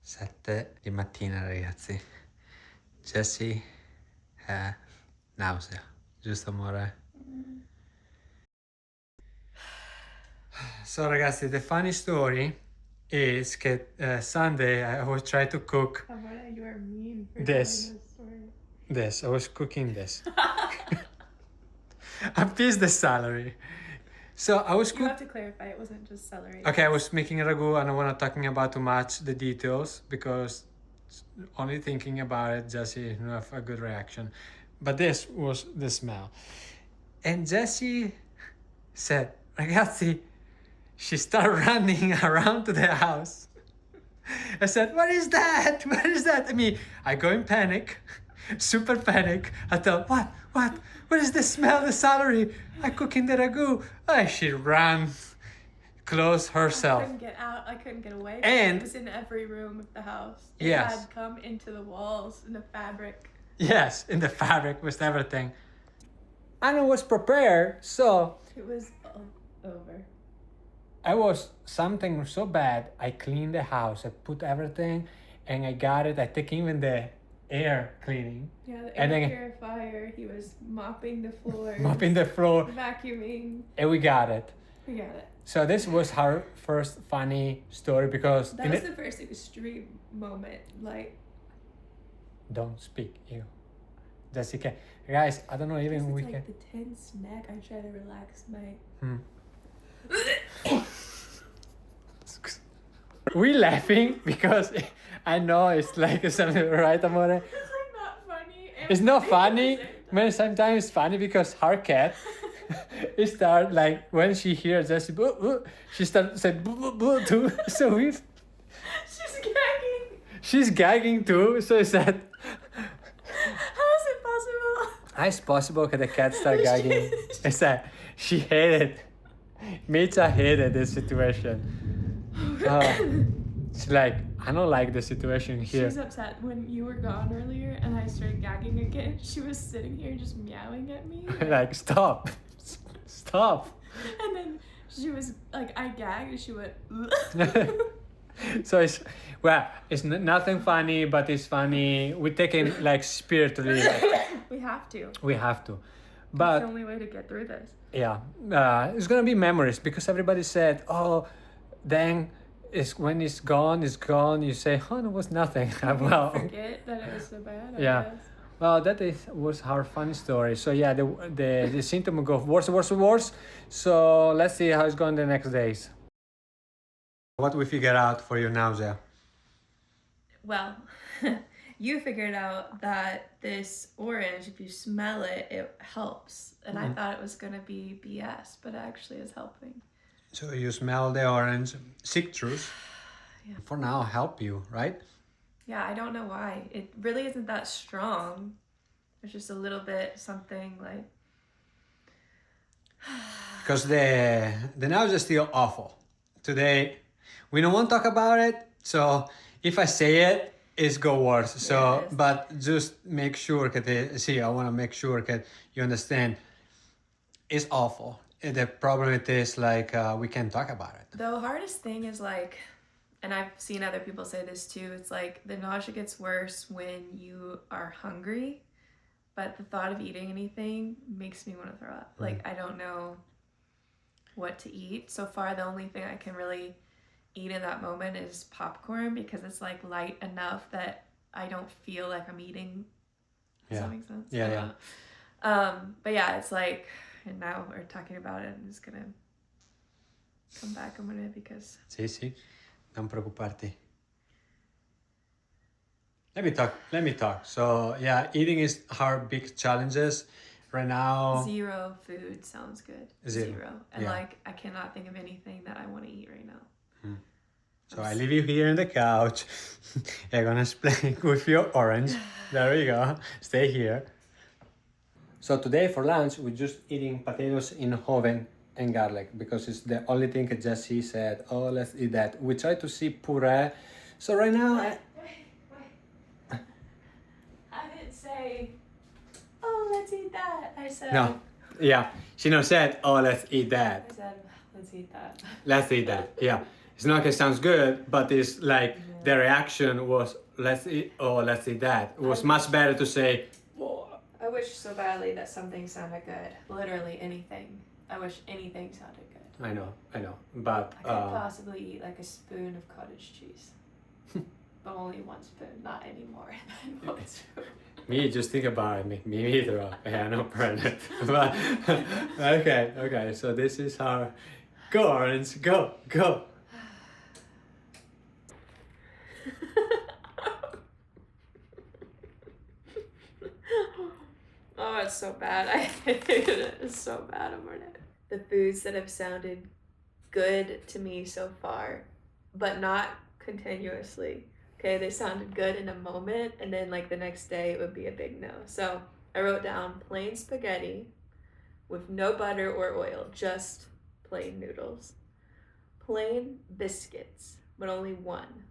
7 di mattina, ragazzi. Jessi ha nausea. Giusto, amore? So, ragazzi, the funny story is that Sunday I was trying to cook Amore, you are mean for this. telling this story. This. I was cooking this. I pieced the celery. So I was You cooking. have to clarify, it wasn't just celery. Okay, I was making a ragu and I want to talking about too much the details because only thinking about it, Jessi will have a good reaction. But this was the smell. And Jessi said, ragazzi, she started running around to the house. I said, what is that? What is that? I mean, I go in panic, super panic. I thought, what? What is the smell, the celery? I cooking the ragu. And she ran, closed I herself. couldn't get out, I couldn't get away. And- it was in every room of the house. It Yes. had come into the walls in the fabric. Yes, in the fabric with everything. And I was prepared, so It was over. I was something so bad. I cleaned the house, I put everything, and I got it. I take even the air cleaning, Yeah, the And air then- purifier. He was mopping the floor, mopping the floor, vacuuming. and we got it. We got it. So this was her first funny story because That was the first extreme moment. Like, don't speak, you, Jessica. Guys, I don't know even it's we like can. the tense neck. I try to relax my. We laughing because I know it's like something, right, amore? It's like not funny. and It's not funny. at the same time. Man, sometimes it's funny because her cat, it start like when she hears Jessie, boo, boo, she start saying boo, boo, boo too. So we, She's gagging. she's gagging too. So I said, How is it possible? how is possible that the cat start gagging? I said, she hated, Mitya hated this situation. She's like, I don't like the situation here. She's upset. When you were gone earlier and I started gagging again, she was sitting here just meowing at me. Like, stop. Stop. And then she was like, I gagged and she went, So it's, well, it's nothing funny, but it's funny. We take it like spiritually. we have to. We have to. It's But the only way to get through this. yeah, it's gonna be memories because everybody said, oh, then it's when it's gone, you say, oh, it was nothing. Well, Forget that it was so bad. I Yeah. guess. well, was our funny story. So yeah, the symptom go worse. So let's see how it's going the next days. What we figured out for your nausea? Well, you figured out that this orange, if you smell it, it helps. And I thought it was going to be BS, but it actually is helping. So you smell the orange, citrus. Yeah. For now, help you, right? Yeah, I don't know why. It really isn't that strong. It's just a little bit something like. Because the nausea is still awful. Today, we don't want to talk about it. So if I say it, it's go worse. So, Yes. but just make sure that I want to make sure that you understand. It's awful. The problem it is like we can't talk about it. The hardest thing is like, and I've seen other people say this too, it's like the nausea gets worse when you are hungry, but the thought of eating anything makes me want to throw up. Like, I don't know what to eat. So far, the only thing I can really eat in that moment is popcorn because it's like light enough that I don't feel like I'm eating. Does that make sense? Yeah, I yeah. don't know. But yeah, it's like, and now we're talking about it. I'm just gonna come back a minute because Sí, don't preocuparte. Let me talk. So yeah, eating is our big challenges right now. zero food sounds good. Zero. And Yeah. like I cannot think of anything that I want to eat right now. So I leave you here on the couch. I'm gonna explain with your orange. There we go. Stay here. So today for lunch we're just eating potatoes in oven and garlic because it's the only thing that Jessi said, oh, let's eat that. We try to see puree. So right now, Wait. I didn't say, oh, let's eat that. I said, no, yeah, she no said, oh, let's eat that. I said, let's eat that. Let's eat that, yeah. It's not it sounds good, but it's like the reaction was let's eat that. It was much better to say. I wish so badly that something sounded good. Literally anything. I wish anything sounded good. I know, but I could possibly eat like a spoon of cottage cheese, but only one spoon, not any more than one spoon. Me, just think about it. Make me throw up. Yeah, no problem. But okay. So this is our go, Orange. Go. Oh, it's so bad. I hate it. It's so bad. I'm running. The foods that have sounded good to me so far, but not continuously. Okay, they sounded good in a moment, and then like the next day it would be a big no. So I wrote down plain spaghetti with no butter or oil, just plain noodles. Plain biscuits, but only one,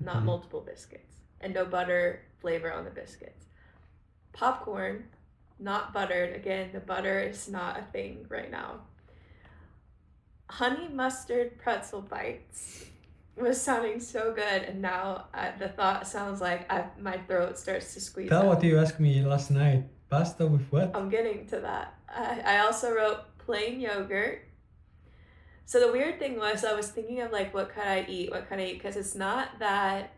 not multiple biscuits, and no butter flavor on the biscuits. Popcorn, not buttered. Again, the butter is not a thing right now. Honey mustard pretzel bites was sounding so good, and now the thought sounds like my throat starts to squeeze Tell out. what you asked me last night. Pasta with what? I'm getting to that. I also wrote plain yogurt. So the weird thing was I was thinking of like what could I eat, because it's not that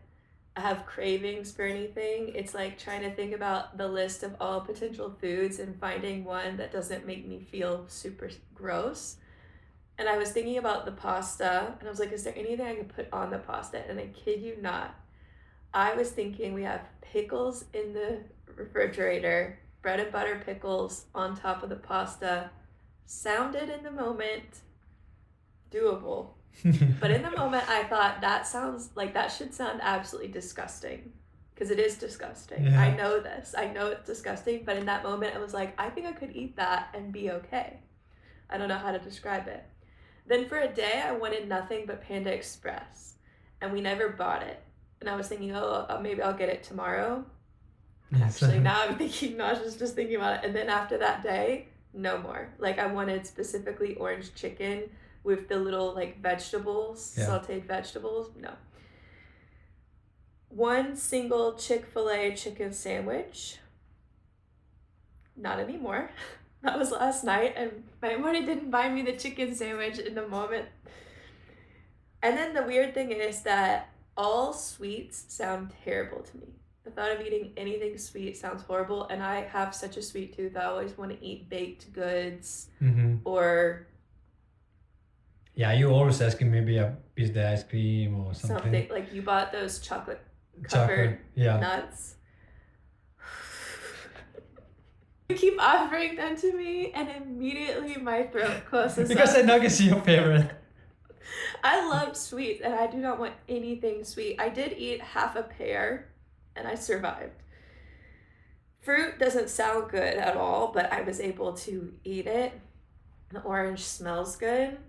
I have cravings for anything. It's like trying to think about the list of all potential foods and finding one that doesn't make me feel super gross. And I was thinking about the pasta, and I was like, is there anything I could put on the pasta? And I kid you not, I was thinking we have pickles in the refrigerator, bread and butter pickles on top of the pasta. Sounded in the moment doable. But in the moment, I thought that should sound absolutely disgusting, because it is disgusting. Yeah. I know this. I know it's disgusting, but in that moment, I was like, I think I could eat that and be okay. I don't know how to describe it. Then for a day, I wanted nothing but Panda Express, and we never bought it. And I was thinking, maybe I'll get it tomorrow. Actually, now I'm thinking nauseous just thinking about it. And then after that day, no more. Like I wanted specifically orange chicken with the little like vegetables, sauteed vegetables. No. One single Chick-fil-A chicken sandwich. Not anymore. That was last night, and my money didn't buy me the chicken sandwich in the moment. And then the weird thing is that all sweets sound terrible to me. The thought of eating anything sweet sounds horrible, and I have such a sweet tooth. I always want to eat baked goods or... Yeah, you always asking maybe a piece of ice cream or something. Like you bought those chocolate-covered nuts. You keep offering them to me, and immediately my throat closes because up. I know it's your favorite. I love sweets, and I do not want anything sweet. I did eat half a pear, and I survived. Fruit doesn't sound good at all, but I was able to eat it. The orange smells good.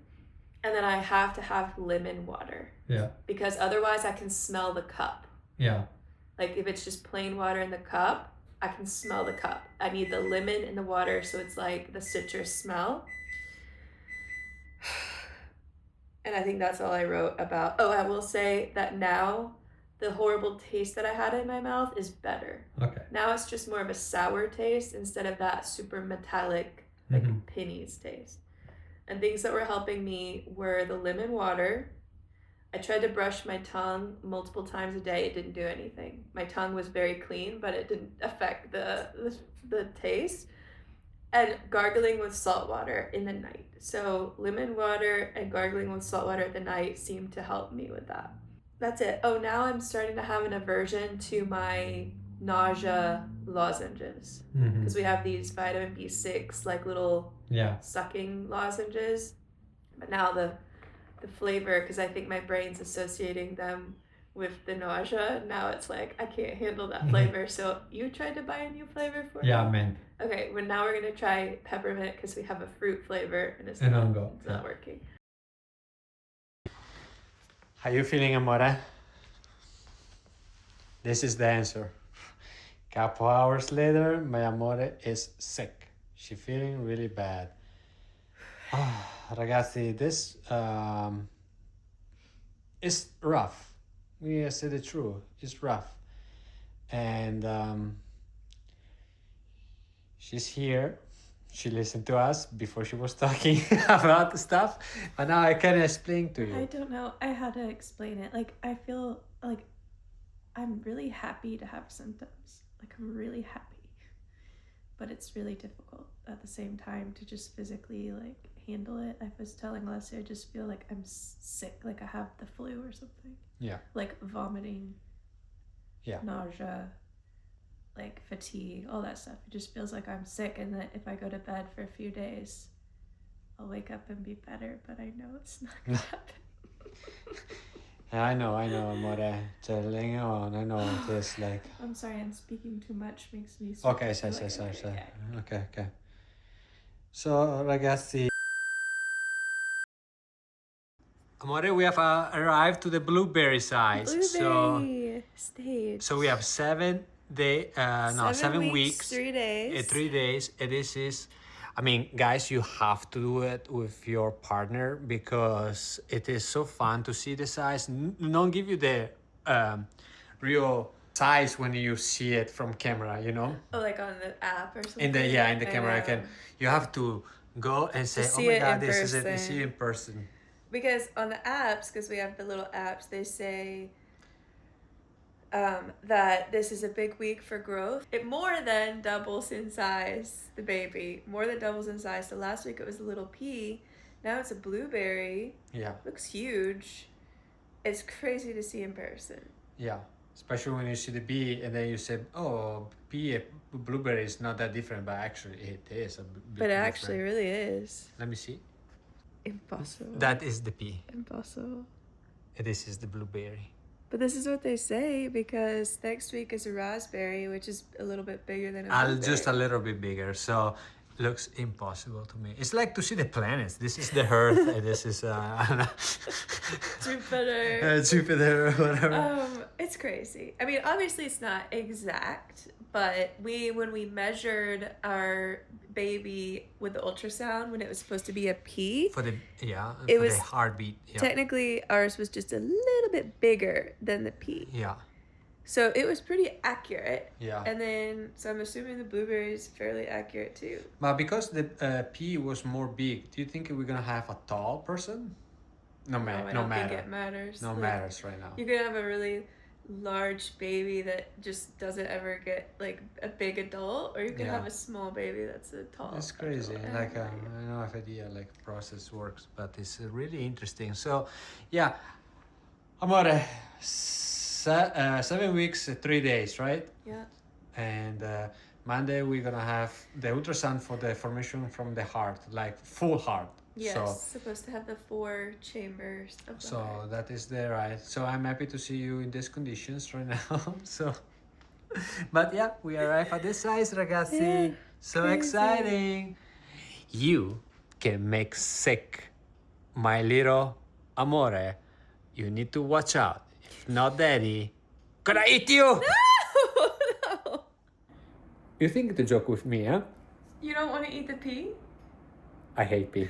And then I have to have lemon water. Yeah. Because otherwise I can smell the cup. Yeah. Like if it's just plain water in the cup, I can smell the cup. I need the lemon in the water, so it's like the citrus smell. And I think that's all I wrote about. Oh, I will say that now the horrible taste that I had in my mouth is better. Okay. Now it's just more of a sour taste instead of that super metallic, like pennies taste. And things that were helping me were the lemon water. I tried to brush my tongue multiple times a day. It didn't do anything. My tongue was very clean, but it didn't affect the taste. And gargling with salt water in the night. So lemon water and gargling with salt water at the night seemed to help me with that. That's it. Oh, now I'm starting to have an aversion to my nausea lozenges. Because we have these vitamin B6, like little sucking lozenges. But now the flavor, because I think my brain's associating them with the nausea. Now it's like, I can't handle that flavor. So you tried to buy a new flavor for me? Yeah, mint. Okay, well now we're going to try peppermint because we have a fruit flavor and it's not working. How you feeling, amore? This is the answer. Couple hours later, my amore is sick. She's feeling really bad. Ragazzi, this it's rough. We say the truth. It's rough, and she's here. She listened to us before she was talking about the stuff, but now I can explain to I you. don't know how to explain it. Like, I feel like I'm really happy to have symptoms. Like, I'm really happy. But it's really difficult at the same time to just physically like handle it. I was telling Alessio, I just feel like I'm sick, like I have the flu or something. Yeah. Like vomiting, nausea, like fatigue, all that stuff. It just feels like I'm sick, and that if I go to bed for a few days, I'll wake up and be better, but I know it's not gonna happen. I know, amore. Telling on, I know this, like. I'm sorry, I'm speaking too much, makes me Ok, feel sai. okay. Ok. So, ragazzi. Amore, we have arrived to the blueberry size. Blueberry stage. So we have 7 weeks, 3 days. 3 days. And this is, I mean, guys, you have to do it with your partner because it is so fun to see the size. Don't give you the real size when you see it from camera, you know? Oh, like on the app or something? In the camera, you have to go and say, oh see my it God, in this is it. You person. see it in person. Because on the apps, because we have the little apps, they say that this is a big week for growth. It more than doubles in size, the baby. More than doubles in size. So last week it was a little pea. Now it's a blueberry. Yeah. Looks huge. It's crazy to see in person. Yeah. Especially when you see the bee and then you say, oh, pea, blueberry is not that different, but actually it is a bit But it different. actually really is. Let me see. Impossible. That is the pea. Impossible. And this is the blueberry. But this is what they say because next week is a raspberry, which is a little bit bigger than a blueberry. Just a little bit bigger. So looks impossible to me. It's like to see the planets. This is the Earth. And this is Jupiter. Jupiter, whatever. It's crazy. I mean, obviously it's not exact, but when we measured our baby with the ultrasound when it was supposed to be a pea, For the heartbeat. Yeah. Technically ours was just a little bit bigger than the pea. Yeah. So it was pretty accurate. Yeah. And then, so I'm assuming the blueberry is fairly accurate too. But because the pea was more big, do you think we're gonna have a tall person? No matter. I don't think it matters. No matters right now. You could have a really large baby that just doesn't ever get like a big adult, or you could have a small baby that's a tall. It's crazy. Adult. Like I don't know if idea like process works, but it's really interesting. So, yeah, amore, 7 weeks, 3 days, right? Yeah. And Monday we're gonna have the ultrasound for the formation from the heart, like full heart. Yes, so, supposed to have the 4 chambers of the heart. That is there, right? So I'm happy to see you in these conditions right now. So, but yeah, we arrived at this size, ragazzi. Yeah, so crazy. Exciting! You can make sick my little amore. You need to watch out. If not, daddy gonna eat you. No. You think to joke with me, huh? You don't want to eat the pea? I hate pea.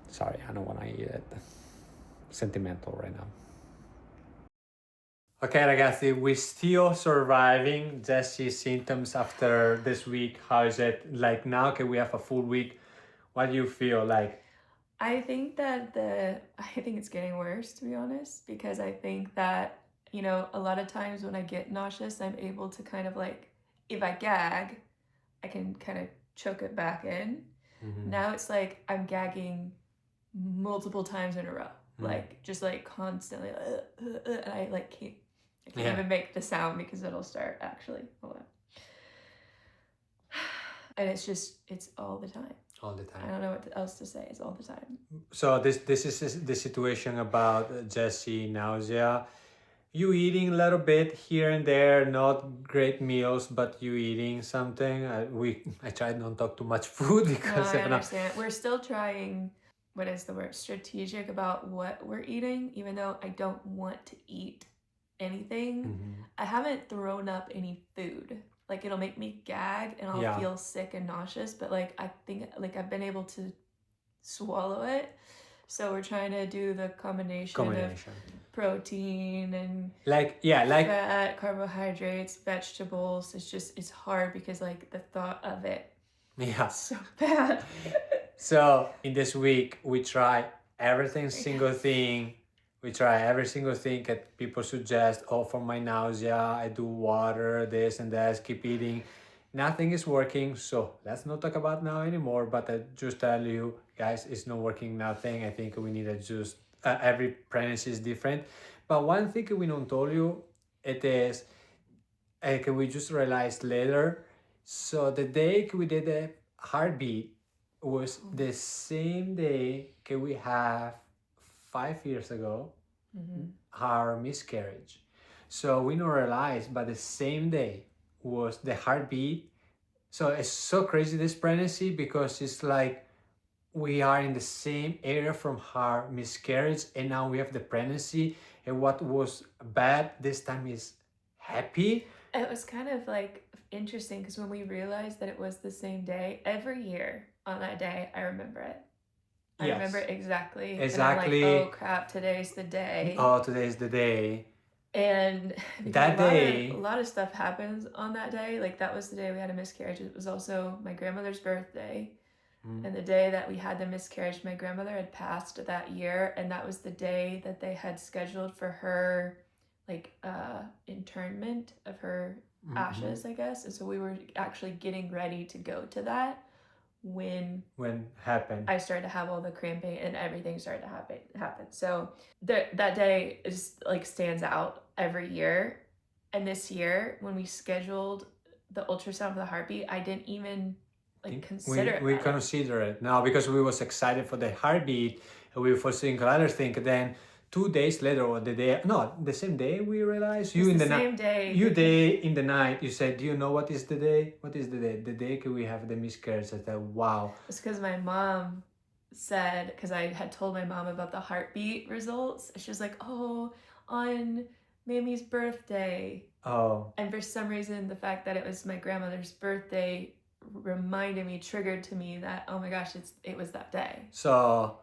Sorry, I don't want to eat it. Sentimental right now. Okay, ragazzi, we're still surviving Jessi's symptoms after this week. How is it? Like now, okay, we have a full week. What do you feel like? I think it's getting worse, to be honest, because I think that, you know, a lot of times when I get nauseous, I'm able to kind of like, if I gag, I can kind of choke it back in. Mm-hmm. Now it's like I'm gagging multiple times in a row, like just like constantly, and I like can't even make the sound because it'll start actually. Hold on. And it's all the time. All the time. I don't know what else to say. It's all the time. So this is the situation about Jessi nausea. You eating a little bit here and there, not great meals, but you eating something. I try not to talk too much food because I understand. We're still trying. What is the word? Strategic about what we're eating, even though I don't want to eat anything. Mm-hmm. I haven't thrown up any food. Like it'll make me gag and I'll feel sick and nauseous, but like I think like I've been able to swallow it. So we're trying to do the combination of protein and like fat, carbohydrates, vegetables. It's hard because like the thought of it yeah. is so bad. So in this week we try every single thing. We try every single thing that people suggest. Oh, for my nausea, I do water, this and that, keep eating. Nothing is working, so let's not talk about now anymore. But I just tell you, guys, it's not working. Nothing. I think we need to just every pregnancy is different. But one thing we don't tell you, it is, we just realized later. So the day we did the heartbeat was the same day we have 5 years ago our miscarriage. So we don't realize, but the same day was the heartbeat. So it's so crazy this pregnancy because it's like we are in the same area from her miscarriage, and now we have the pregnancy, and what was bad this time is happy. It was kind of like interesting because when we realized that it was the same day, every year on that day, I remember it. I remember exactly. And I'm like, oh crap, today's the day. Oh, today's the day. And that day, a lot of stuff happens on that day. Like that was the day we had a miscarriage. It was also my grandmother's birthday. And the day that we had the miscarriage, my grandmother had passed that year, and that was the day that they had scheduled for her like internment of her ashes, I guess. And so we were actually getting ready to go to that when happened. I started to have all the cramping and everything started to happen. So that day is like stands out every year. And this year when we scheduled the ultrasound for the heartbeat, I didn't even consider it. We consider it now because we was excited for the heartbeat and we were foreseeing other thing. Then 2 days later, or the same day, we realized in the night you said, do you know what is the day? What is the day? The day we have the miscarriage. I said, wow. It's because my mom said, because I had told my mom about the heartbeat results. She was like, oh, on Mamie's birthday. Oh. And for some reason, the fact that it was my grandmother's birthday triggered to me that, oh my gosh, it was that day. So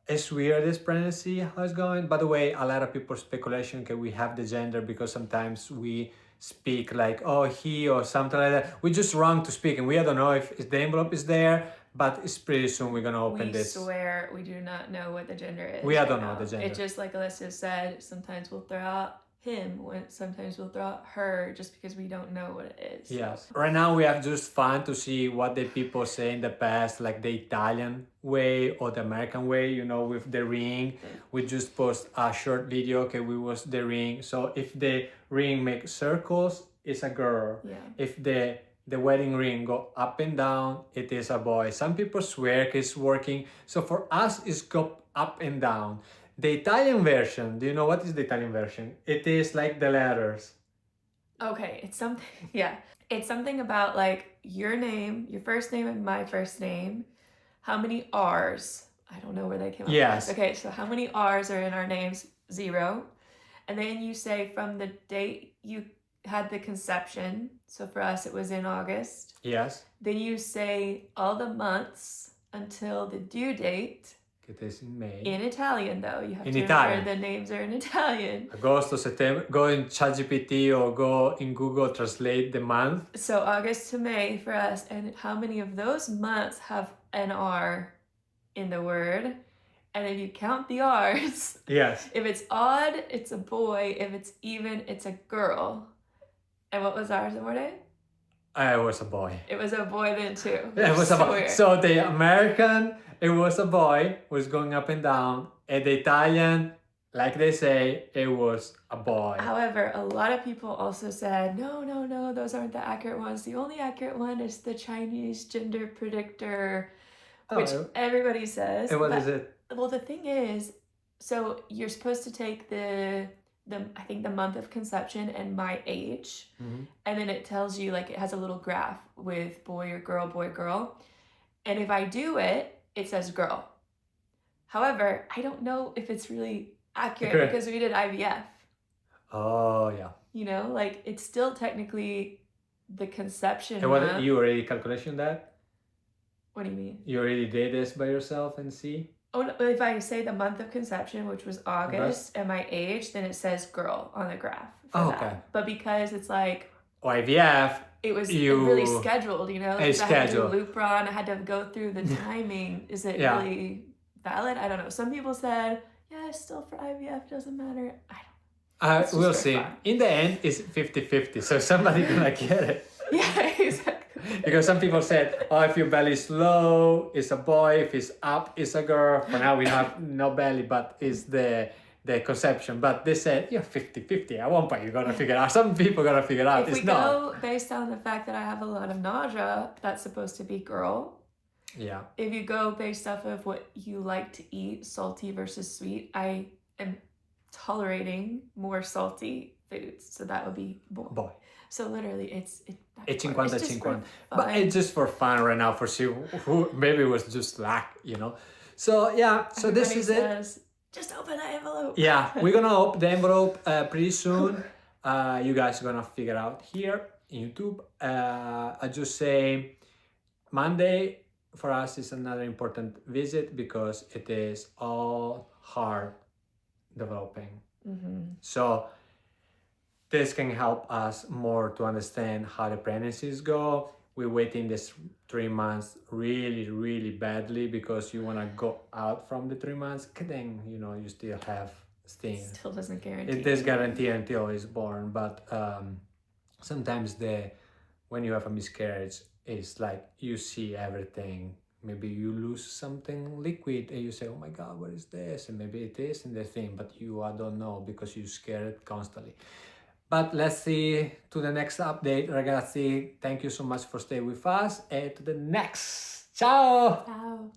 it's weird this pregnancy, how it's going. By the way, a lot of people speculation we have the gender because sometimes we speak like, oh, he or something like that. We're just wrong to speak, and we don't know if the envelope is there, but it's pretty soon we're gonna open this. We swear we do not know what the gender is. We don't know the gender. It's just like Alessio said, sometimes we'll throw out him, sometimes we'll throw out her, just because we don't know what it is. Yes. So. Right now we have just fun to see what the people say in the past, like the Italian way or the American way, with the ring. We just post a short video, we was the ring. So if the ring makes circles, it's a girl. Yeah. If the wedding ring go up and down, it is a boy. Some people swear it's working. So for us, it's go up and down. The Italian version, do you know what is the Italian version? It is like the letters. Okay, it's something, yeah. It's something about like your name, your first name and my first name. How many R's? I don't know where they came up Yes. with. Okay, so how many R's are in our names? 0. And then you say from the date you had the conception. So for us, it was in August. Yes. Then you say all the months until the due date. It is in May. In Italian, though. You have in to Italian. remember the names are in Italian. Agosto, September. Go in ChatGPT or go in Google Translate the month. So August to May for us. And how many of those months have an R in the word? And if you count the R's. Yes. If it's odd, it's a boy. If it's even, it's a girl. And what was ours in Morday? It was a boy. It was a boy then too. It was a boy. So the American, it was a boy, was going up and down. And the Italian, like they say, it was a boy. However, a lot of people also said, no, those aren't the accurate ones. The only accurate one is the Chinese gender predictor, which everybody says. And what is it? Well, the thing is, so you're supposed to take I think the month of conception and my age, and then it tells you, like, it has a little graph with boy or girl, and if I do it, it says girl. However, I don't know if it's really accurate because we did IVF. Oh, yeah. Like, it's still technically the conception and month. You already calculation that? What do you mean? You already did this by yourself and see? Oh, no, if I say the month of conception, which was August, and my age, then it says girl on the graph for Oh, that. okay. But because it's like Or IVF, it was you- really scheduled, you know, A because I had to do schedule. loop run, I had to go through the timing. Is it Yeah. really valid? I don't know. Some people said, yeah, still for IVF doesn't matter. I don't. It's just we'll for see. fun. In the end, it's 50-50, so somebody gonna get it. Yeah, exactly. Because some people said, oh, if your belly is low, it's a boy. If it's up, it's a girl. For now, we have no belly, but it's the conception. But they said, you're 50-50. At one point, you're going to figure out. Some people going to figure out. If It's we not. go based on the fact that I have a lot of nausea, that's supposed to be girl. Yeah. If you go based off of what you like to eat, salty versus sweet, I am tolerating more salty foods. So that would be boy. Boy. So literally, it's 50, just 50. for But fun. it's just for fun right now for see who maybe it was just luck, you know. So yeah, so this Everybody is it. says, just open the envelope. Yeah, we're gonna open the envelope pretty soon. You guys are gonna figure out here in YouTube. I just say Monday for us is another important visit because it is all hard developing. Mm-hmm. So this can help us more to understand how the pregnancies go. We're waiting this 3 months really, really badly because you want to go out from the 3 months. Then, you know, you still have sting. Still doesn't guarantee. It does guarantee until it's born, but sometimes when you have a miscarriage, it's like you see everything. Maybe you lose something liquid and you say, oh my God, what is this? And maybe it is in the thing, but I don't know because you're scared constantly. But let's see to the next update, ragazzi. Thank you so much for staying with us and to the next. Ciao! Wow.